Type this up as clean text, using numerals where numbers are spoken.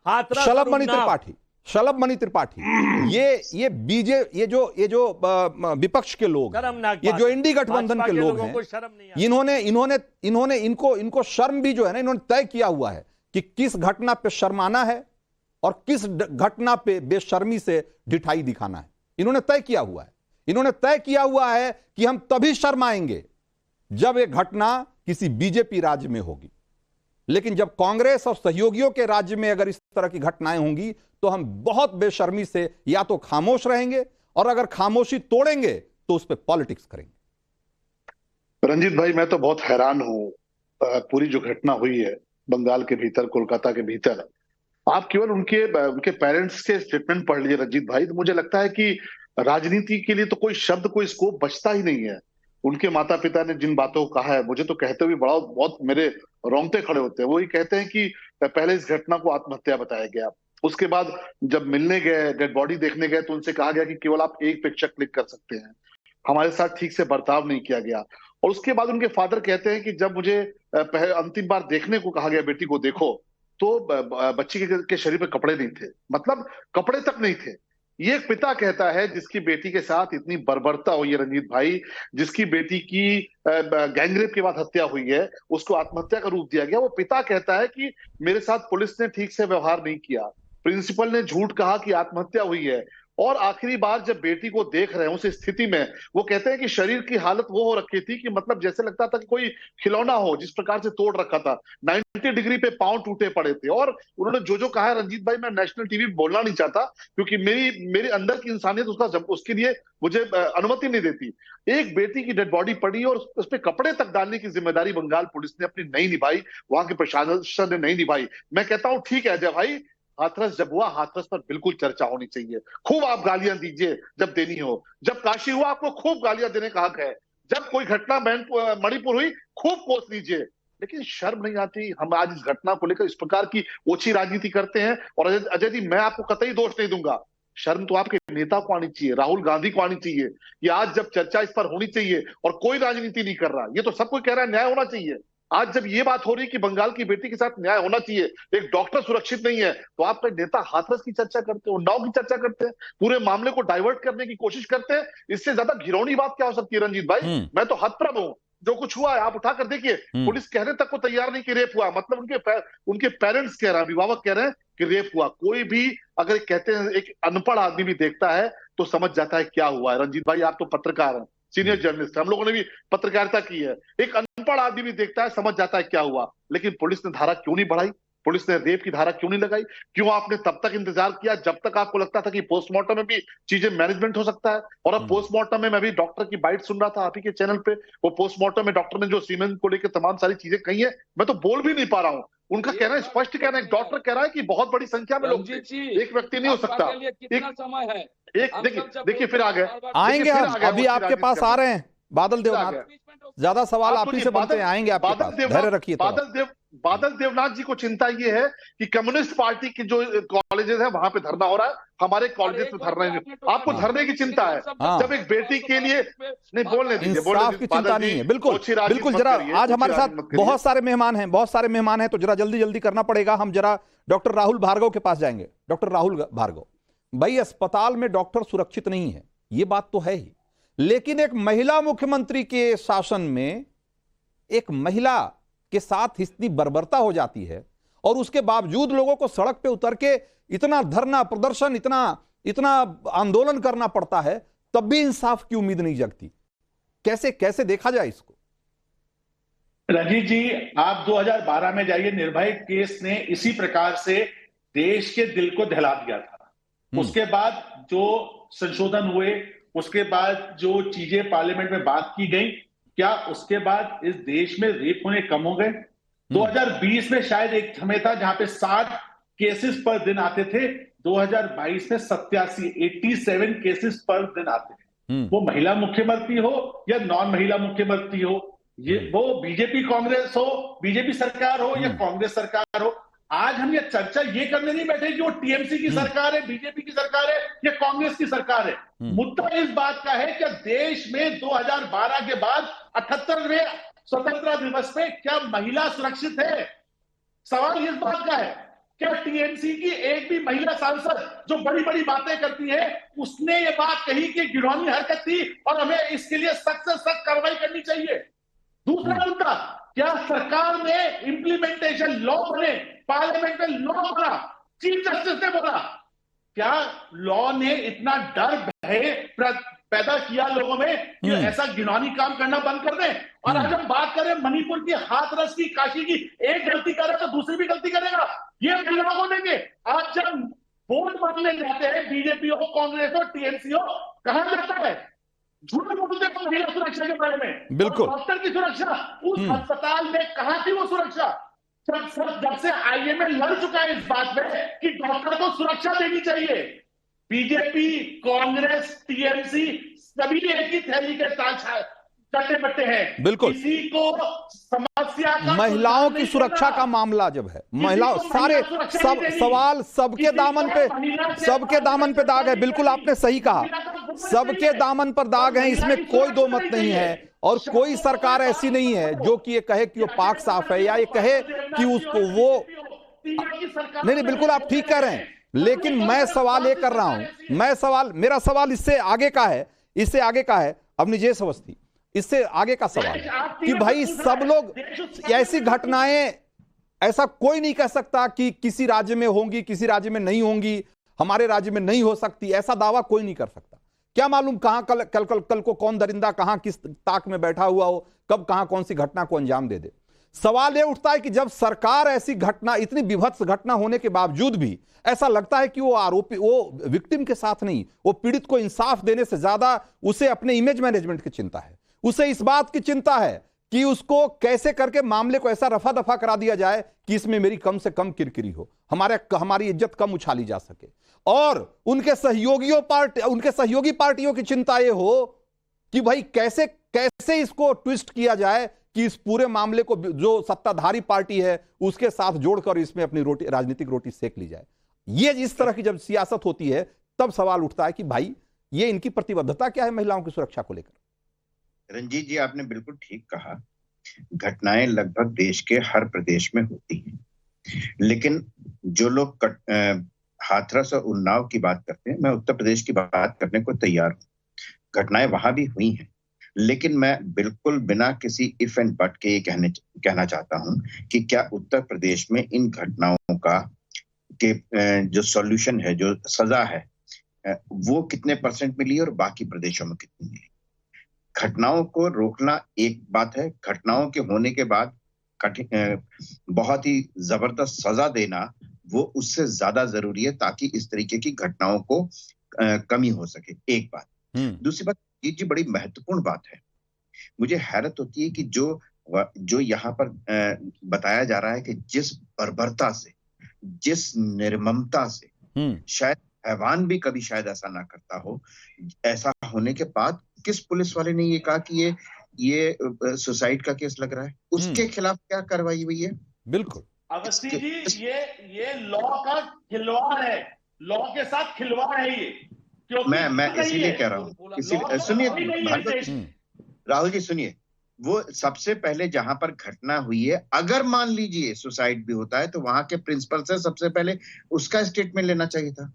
हाथरस शलभमणि उन्नाव। त्रिपाठी, शलभमणि त्रिपाठी, ये जो विपक्ष के लोग हैं, शर्मनाक ये बात जो है। इंडी गठबंधन भाजपा के लोग लोगों हैं, को शर्म नहीं आती। इनको शर्म भी जो है ना, इन्होंने तय किया हुआ है कि किस घटना पे शर्माना है और किस घटना पे बेशर्मी से ढिठाई दिखाना है। इन्होंने तय किया हुआ है। इन्होंने तय किया हुआ है कि हम तभी शर्माएंगे जब एक घटना किसी बीजेपी राज्य में होगी, लेकिन जब कांग्रेस और सहयोगियों के राज्य में अगर इस तरह की घटनाएं होंगी तो हम बहुत बेशर्मी से या तो खामोश रहेंगे, और अगर खामोशी तोड़ेंगे तो उस पर पॉलिटिक्स करेंगे। रंजीत भाई, मैं तो बहुत हैरान हूँ। पूरी जो घटना हुई है बंगाल के भीतर, कोलकाता के भीतर, आप केवल उनके पेरेंट्स के स्टेटमेंट पढ़ लीजिए रंजीत भाई, तो मुझे लगता है कि राजनीति के लिए तो कोई शब्द, कोई स्कोप बचता ही नहीं है। उनके माता पिता ने जिन बातों को कहा है, मुझे तो कहते हुए बड़ा बहुत मेरे रोंगटे खड़े होते हैं। वो ही कहते हैं कि पहले इस घटना को आत्महत्या बताया गया, उसके बाद जब मिलने गए, डेड बॉडी देखने गए, तो उनसे कहा गया कि केवल आप एक पिक्चर क्लिक कर सकते हैं, हमारे साथ ठीक से बर्ताव नहीं किया गया। और उसके बाद उनके फादर कहते हैं कि जब मुझे अंतिम बार देखने को कहा गया, बेटी को देखो, तो बच्ची के शरीर पे कपड़े नहीं थे, मतलब कपड़े तक नहीं थे। ये एक पिता कहता है जिसकी बेटी के साथ इतनी बर्बरता हुई है रंजीत भाई, जिसकी बेटी की गैंगरेप के बाद हत्या हुई है, उसको आत्महत्या का रूप दिया गया। वो पिता कहता है कि मेरे साथ पुलिस ने ठीक से व्यवहार नहीं किया, प्रिंसिपल ने झूठ कहा कि आत्महत्या हुई है, और आखिरी बार जब बेटी को देख रहे हैं उस स्थिति में, वो कहते हैं कि शरीर की हालत वो हो रखी थी कि मतलब जैसे लगता था कि कोई खिलौना हो जिस प्रकार से तोड़ रखा था। 90 डिग्री पे पांव टूटे पड़े थे। और उन्होंने जो कहा है रंजीत भाई, मैं नेशनल टीवी बोलना नहीं चाहता क्योंकि मेरी अंदर की इंसानियत उसके लिए मुझे अनुमति नहीं देती। एक बेटी की डेड बॉडी पड़ी और उस पर कपड़े तक डालने की जिम्मेदारी बंगाल पुलिस ने अपनी नहीं निभाई, वहां के प्रशासन ने नहीं निभाई। मैं कहता हूं ठीक है अजय भाई, हाथरस जब हुआ, हाथरस पर बिल्कुल चर्चा होनी चाहिए, खूब आप गालियां दीजिए जब देनी हो। जब काशी हुआ, आपको खूब गालियां देने का हक है। जब कोई घटना मणिपुर हुई, खूब पोस्ट लीजिए, लेकिन शर्म नहीं आती। हम आज इस घटना को लेकर इस प्रकार की ओछी राजनीति करते हैं। और अजय जी, मैं आपको कतई दोष नहीं दूंगा, शर्म तो आपके नेता को आनी चाहिए, राहुल गांधी को आनी चाहिए। ये आज जब चर्चा इस पर होनी चाहिए और कोई राजनीति नहीं कर रहा, ये तो सब कोई कह रहा है न्याय होना चाहिए। आज जब ये बात हो रही है कि बंगाल की बेटी के साथ न्याय होना चाहिए, एक डॉक्टर सुरक्षित नहीं है, तो आपका नेता हाथरस की चर्चा करते हैं, उन्नाव की चर्चा करते हैं, पूरे मामले को डाइवर्ट करने की कोशिश करते हैं। इससे ज्यादा घिनौनी बात क्या हो सकती है रंजीत भाई? मैं तो हतप्रभ हूं। जो कुछ हुआ है आप उठा कर देखिए, पुलिस कहने तक को तैयार नहीं कि रेप हुआ, मतलब उनके पेरेंट्स कह रहे हैं, अभिभावक कह रहे हैं कि रेप हुआ। कोई भी अगर कहते हैं, एक अनपढ़ आदमी भी देखता है तो समझ जाता है क्या हुआ है। रंजीत भाई, आप तो पत्रकार हैं, सीनियर जर्नलिस्ट, हम लोगों ने भी पत्रकारिता की है। एक अनपढ़ आदमी भी देखता है, समझ जाता है क्या हुआ। लेकिन पुलिस ने धारा क्यों नहीं बढ़ाई? पुलिस ने रेप की धारा क्यों नहीं लगाई? क्यों आपने तब तक इंतजार किया जब तक आपको लगता था कि पोस्टमार्टम में भी चीजें मैनेजमेंट हो सकता है? और अब पोस्टमार्टम में मैं भी डॉक्टर की बाइट सुन रहा था आप ही के चैनल पे, वो पोस्टमार्टम में डॉक्टर ने जो सीमेन को लेकर तमाम सारी चीजें कही है, मैं तो बोल भी नहीं पा रहा हूं। उनका कहना है, स्पष्ट कहना है, एक डॉक्टर कह रहा है कि बहुत बड़ी संख्या में लोग थे, एक व्यक्ति नहीं हो सकता। कितना समय है? एक देखिए फिर आ गए, आएंगे हम, अभी आपके पास आ रहे हैं बादल देवनाथ, ज्यादा सवाल आप ही से बनते हैं, आएंगे आपके पास, धैर्य रखिए। बादल देवनाथ जी को चिंता ये है कि कम्युनिस्ट पार्टी की जो कॉलेजेस है वहां पे धरना हो रहा है, हमारे कॉलेजेस में धरना नहीं। आपको धरने की चिंता है जब एक बेटी के लिए नहीं बोलने दीजिए, इंसाफ की चिंता नहीं है। बिल्कुल बिल्कुल। जरा आज हमारे साथ बहुत सारे मेहमान हैं, तो जरा जल्दी जल्दी करना पड़ेगा। हम जरा डॉक्टर राहुल भार्गव के पास जाएंगे। डॉक्टर राहुल भार्गव भाई, अस्पताल में डॉक्टर सुरक्षित नहीं है, ये बात तो है ही, लेकिन एक महिला मुख्यमंत्री के शासन में एक महिला के साथ इतनी बर्बरता हो जाती है और उसके बावजूद लोगों को सड़क पे उतर के इतना धरना प्रदर्शन, इतना आंदोलन करना पड़ता है, तब भी इंसाफ की उम्मीद नहीं जगती। कैसे कैसे देखा जाए इसको? रंजीत जी, आप 2012 में जाइए, निर्भया केस ने इसी प्रकार से देश के दिल को दहला दिया था। उसके बाद जो संशोधन हुए, उसके बाद जो चीजें पार्लियामेंट में बात की गई, क्या उसके बाद इस देश में रेप होने कम हो गए? 2020 में शायद एक समय था जहां पे 60 केसेस पर दिन आते थे, 2022 में 87 केसेस पर दिन आते हैं। वो महिला मुख्यमंत्री हो या नॉन महिला मुख्यमंत्री हो, ये वो बीजेपी कांग्रेस हो, बीजेपी सरकार हो या कांग्रेस सरकार हो, आज हम ये चर्चा ये करने नहीं बैठे कि वो टीएमसी की सरकार है, बीजेपी की सरकार है या कांग्रेस की सरकार है। मुद्दा इस बात का है कि देश में 2012 के बाद 78वें स्वतंत्रता दिवस पे क्या महिला सुरक्षित है? सवाल इस बात का है। क्या टीएमसी की एक भी महिला सांसद जो बड़ी बड़ी बातें करती है उसने ये बात कही कि घिनौनी हरकत थी और हमें इसके लिए सख्त से सख्त कार्रवाई करनी चाहिए? दूसरा मुद्दा, क्या सरकार ने इंप्लीमेंटेशन लॉ बने, पार्लियामेंट में लॉ बना, चीफ जस्टिस ने बोला, क्या लॉ ने इतना डर भय पैदा किया लोगों में कि ऐसा घिनौनी काम करना बंद कर दें? और आज हम बात करें मणिपुर की, हाथरस की, काशी की, एक गलती करे तो दूसरी भी गलती करेगा, ये महिलाओं को देंगे। आज जब वोट मांगने जाते हैं बीजेपी हो, कांग्रेस हो, टीएमसी हो, कहां जाता है? झूठ बोलते हैं महिला सुरक्षा के बारे में। बिल्कुल। डॉक्टर की सुरक्षा, उस अस्पताल में कहां थी वो सुरक्षा? जब से आईएमए लड़ चुका है इस बात में कि डॉक्टर को सुरक्षा देनी चाहिए, बीजेपी, कांग्रेस, टीएमसी सभी एक ही थैली के चट्टे बट्टे हैं। बिल्कुल। किसी को समस्या का महिलाओं की सुरक्षा का मामला जब है, महिलाओं सारे सब सवाल सबके दामन पे दाग है। बिल्कुल आपने सही कहा, सबके दामन पर दाग है, इसमें कोई दो मत नहीं है। और कोई सरकार ऐसी नहीं है जो कि ये कहे कि वो पाक साफ है या ये कहे कि उसको वो नहीं, बिल्कुल आप ठीक कह रहे हैं। लेकिन मैं सवाल ये कर रहा हूं, मेरा सवाल इससे आगे का है अपनी जेस अवस्थी, इससे आगे का सवाल कि भाई सब लोग ऐसी घटनाएं, ऐसा कोई नहीं कह सकता कि किसी राज्य में होंगी, किसी राज्य में नहीं होंगी, हमारे राज्य में नहीं हो सकती, ऐसा दावा कोई नहीं कर सकता। क्या मालूम कहां कल को कौन दरिंदा कहां किस ताक में बैठा हुआ हो, कब कहां कौन सी घटना को अंजाम दे दे। सवाल यह उठता है कि जब सरकार ऐसी घटना, इतनी विभत्स घटना होने के बावजूद भी ऐसा लगता है कि वो आरोपी, वो विक्टिम के साथ नहीं, वो पीड़ित को इंसाफ देने से ज्यादा उसे अपने इमेज मैनेजमेंट की चिंता है, उसे इस बात की चिंता है कि उसको कैसे करके मामले को ऐसा रफा दफा करा दिया जाए कि इसमें मेरी कम से कम किरकिरी हो, हमारी इज्जत कम उछाली जा सके। और उनके सहयोगी पार्टियों की चिंता यह हो कि भाई कैसे इसको ट्विस्ट किया जाए कि इस पूरे मामले को जो सत्ताधारी पार्टी है उसके साथ जोड़कर इसमें अपनी राजनीतिक रोटी सेक ली जाए। ये इस तरह की जब सियासत होती है तब सवाल उठता है कि भाई ये इनकी प्रतिबद्धता क्या है महिलाओं की सुरक्षा को लेकर। रंजीत जी, आपने बिल्कुल ठीक कहा, घटनाएं लगभग देश के हर प्रदेश में होती हैं, लेकिन जो लोग हाथरस और उन्नाव की बात करते हैं, मैं उत्तर प्रदेश की बात करने को तैयार हूं। घटनाएं वहां भी हुई हैं, लेकिन मैं बिल्कुल बिना किसी इफ एंड बट के ये कहना चाहता हूं कि क्या उत्तर प्रदेश में इन घटनाओं का जो सॉल्यूशन है, जो सजा है, वो कितने % मिली और बाकी प्रदेशों में कितनी मिली। घटनाओं को रोकना एक बात है, घटनाओं के होने के बाद बहुत ही जबरदस्त सजा देना वो उससे ज्यादा जरूरी है, ताकि इस तरीके की घटनाओं को कमी हो सके। एक बात। दूसरी बात, ये जी बड़ी महत्वपूर्ण बात है, मुझे हैरत होती है कि जो यहाँ पर बताया जा रहा है कि जिस बर्बरता से, जिस निर्ममता से, शायद हैवान भी कभी शायद ऐसा ना करता हो, ऐसा होने के बाद किस पुलिस वाले ने ये कहा कि ये सुसाइड का केस लग रहा है, उसके खिलाफ क्या कार्रवाई हुई है? बिल्कुल अवस्थी जी, ये लॉ का खिलवाड़ है, लॉ के साथ खिलवाड़ है ये। मैं इसीलिए कह रहा हूँ, सुनिए राहुल जी, सुनिए, वो सबसे पहले जहां पर घटना हुई है, अगर मान लीजिए सुसाइड भी होता है तो वहां के प्रिंसिपल से सबसे पहले उसका स्टेटमेंट लेना चाहिए था।